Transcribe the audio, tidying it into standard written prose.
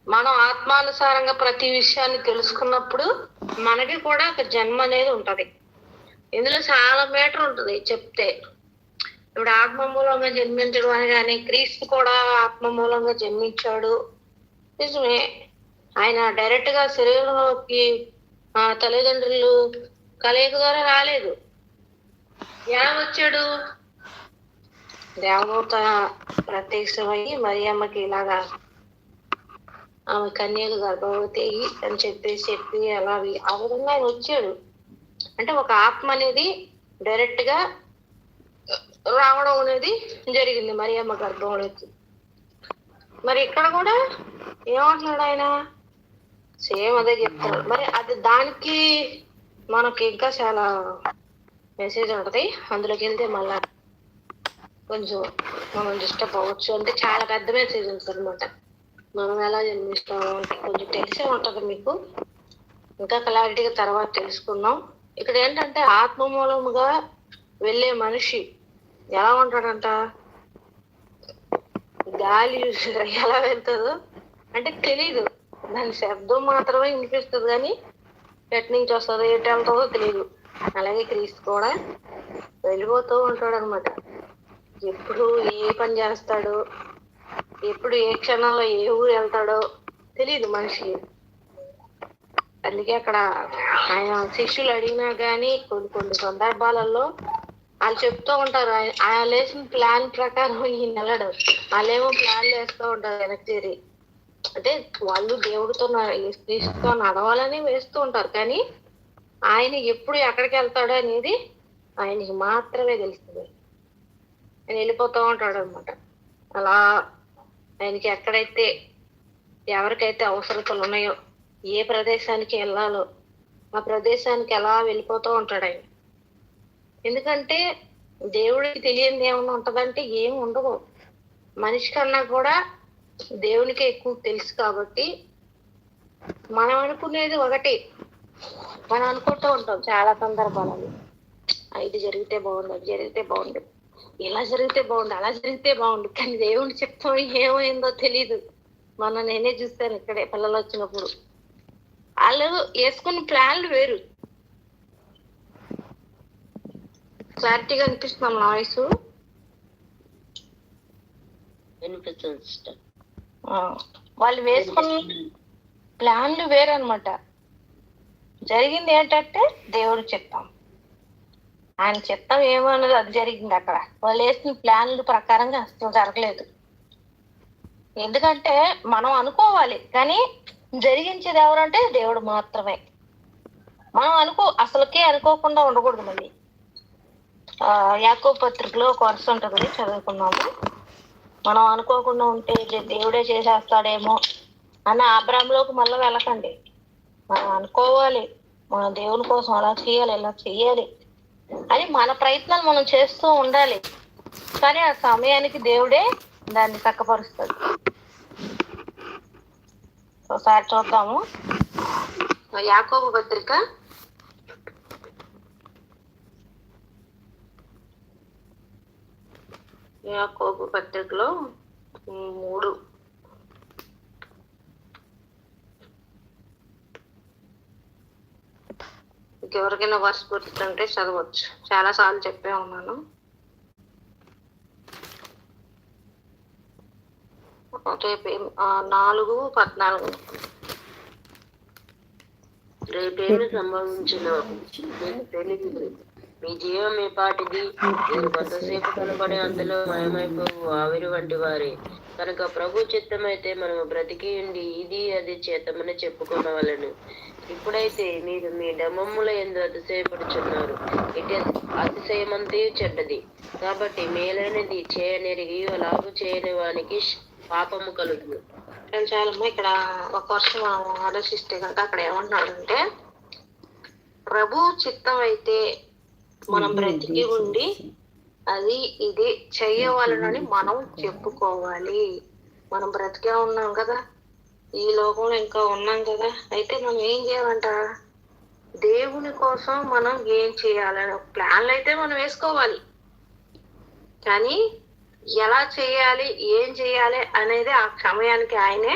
మనం ఆత్మానుసారంగా ప్రతి విషయాన్ని తెలుసుకున్నప్పుడు మనకి కూడా ఒక జన్మ అనేది ఉంటది. ఇందులో చాలా మేటర్ ఉంటది చెప్తే. ఇప్పుడు ఆత్మ మూలంగా జన్మించడం అని కానీ, క్రీస్తు కూడా ఆత్మ మూలంగా జన్మించాడు, నిజమే. ఆయన డైరెక్ట్ గా శరీరంలోకి తల్లిదండ్రులు కలయిక ద్వారా రాలేదు. ఎలా వచ్చాడు? దేవదూత ప్రత్యక్షమయ్యి మరియమ్మకి ఇలాగా ఆమె కన్యకు గర్భవతి అని చెప్పి అలా ఆ విధంగా ఆయన వచ్చాడు. అంటే ఒక ఆత్మ అనేది డైరెక్ట్ గా రావడం అనేది జరిగింది మరియమ్మ గర్భంలోకి. మరి ఇక్కడ కూడా ఏమంటున్నాడు ఆయన? సేమ్ అదే చెప్తున్నాడు. మరి అది దానికి మనకి ఇంకా చాలా మెసేజ్ ఉంటది. అందులోకి వెళ్తే మళ్ళా కొంచెం మనం డిస్టర్బ్ అవ్వచ్చు. అంటే చాలా పెద్ద మెసేజ్ ఉంటుంది అనమాట. మనం ఎలా జన్మిస్తాము అంటే కొంచెం తెలిసే ఉంటది మీకు. ఇంకా క్లారిటీగా తర్వాత తెలుసుకుందాం. ఇక్కడ ఏంటంటే ఆత్మ మూలముగా వెళ్ళే మనిషి ఎలా ఉంటాడంట? గాలి ఎలా వెళ్తుందో అంటే తెలీదు. దాని శబ్దం మాత్రమే వినిపిస్తుంది కానీ ఎటు నుంచి వస్తుందో ఎటు వెళ్తుందో తెలియదు. అలాగే క్రీస్తు కూడా వెళ్ళిపోతూ ఉంటాడు అనమాట. ఎప్పుడు ఏ పని చేస్తాడో, ఎప్పుడు ఏ క్షణంలో ఏ ఊరు వెళ్తాడో తెలియదు మనిషికి. అందుకే అక్కడ ఆయన శిష్యులు అడిగినా కానీ కొన్ని సందర్భాలలో వాళ్ళు చెప్తూ ఉంటారు, ఆయన వేసిన ప్లాన్ ప్రకారం ఈయన వెళ్ళడు. వాళ్ళేమో ప్లాన్లు వేస్తూ ఉంటారు వెనక్కి. అంటే వాళ్ళు దేవుడితో క్రీస్తుతో నడవాలని వేస్తూ ఉంటారు, కానీ ఆయన ఎప్పుడు ఎక్కడికి వెళ్తాడో అనేది ఆయనకి మాత్రమే తెలుస్తుంది. ఆయన వెళ్ళిపోతూ ఉంటాడు అనమాట. అలా ఆయనకి ఎక్కడైతే ఎవరికైతే అవసరతలు ఉన్నాయో, ఏ ప్రదేశానికి వెళ్ళాలో ఆ ప్రదేశానికి ఎలా వెళ్ళిపోతూ ఉంటాడు ఆయన. ఎందుకంటే దేవుడికి తెలియనిది ఏమన్నా ఉంటదంటే ఏమి ఉండదు. మనిషి కన్నా కూడా దేవునికి ఎక్కువ తెలుసు. కాబట్టి మనం అనుకునేది ఒకటి, మనం అనుకుంటూ ఉంటాం చాలా సందర్భాలలో, ఇది జరిగితే బాగుండు, అది జరిగితే బాగుండు, ఇలా జరిగితే బాగుండు, అలా జరిగితే బాగుండు. కానీ దేవుని చెప్తాం ఏమైందో తెలీదు. నేనే చూస్తాను ఇక్కడే పిల్లలు వచ్చినప్పుడు వాళ్ళు వేసుకున్న ప్లాన్లు వేరు. క్లారిటీగా అనిపిస్తున్నాం నా వయసు వినిపిస్తుంది. వాళ్ళు వేసుకున్న ప్లాన్లు వేరు అనమాట. జరిగింది ఏంటంటే దేవుడు చెప్తాం, ఆయన చెప్తాం ఏమన్నది అది జరిగింది. అక్కడ వాళ్ళు వేసిన ప్లాన్ల ప్రకారంగా అసలు జరగలేదు. ఎందుకంటే మనం అనుకోవాలి, కానీ జరిగించేది ఎవరంటే దేవుడు మాత్రమే. మనం అసలుకే అనుకోకుండా ఉండకూడదు. మళ్ళీ యాకోబు పత్రికలో ఒక వర్ష ఉంటుంది, చదువుకున్నాము. మనం అనుకోకుండా ఉంటే దేవుడే చేసేస్తాడేమో అని అబ్రాహాములోకి మళ్ళీ వెళ్ళకండి. మనం అనుకోవాలి, మన దేవుని కోసం అలా చేయాలి, ఇలా చేయాలి అని మన ప్రయత్నాలు మనం చేస్తూ ఉండాలి. కానీ ఆ సమయానికి దేవుడే దాన్ని చక్కపరుస్తాడు. ఒకసారి చూద్దాము యాకోబు పత్రిక 3. ఇంకెవరికైనా వర్ష గుర్తుంటే చదవచ్చు. చాలా సార్లు చెప్పే ఉన్నాను. రేపు 4:14 రేపేమి సంభవించిన మీకు తెలియదు. మీ జీవం ఏ పాటిది? మీరు కొంతసేపు కనబడే అంతలో మయమైపోవు ఆవిరి వంటి వారే. కనుక ప్రభు చిత్తమైతే మనము బ్రతికి ఉండి ఇది అది చేతమని చెప్పుకోనవలను. ఇప్పుడైతే మీరు మీ డమమ్ముల యందు అతిశయపడుచున్నారు. ఇటు అతిశయమంతే చెడ్డది. కాబట్టి మేలైనది చేయనిరిగి అలాగూ చేయని వానికి పాపము కలుగును. చాలమ్మా. ఇక్కడ ఒక వర్షం ఆలోచిస్తే కనుక అక్కడ ఏమంటున్నాడంటే, ప్రభు చిత్తం అయితే మనం బ్రతికి ఉండి అది ఇది చెయ్యవాలని మనం చెప్పుకోవాలి. మనం బ్రతికే ఉన్నాం కదా, ఈ లోకంలో ఇంకా ఉన్నాం కదా. అయితే మనం ఏం చేయాలంట? దేవుని కోసం మనం ఏం చేయాలని ప్లాన్లు అయితే మనం వేసుకోవాలి, కానీ ఎలా చేయాలి, ఏం చేయాలి అనేది ఆ సమయానికి ఆయనే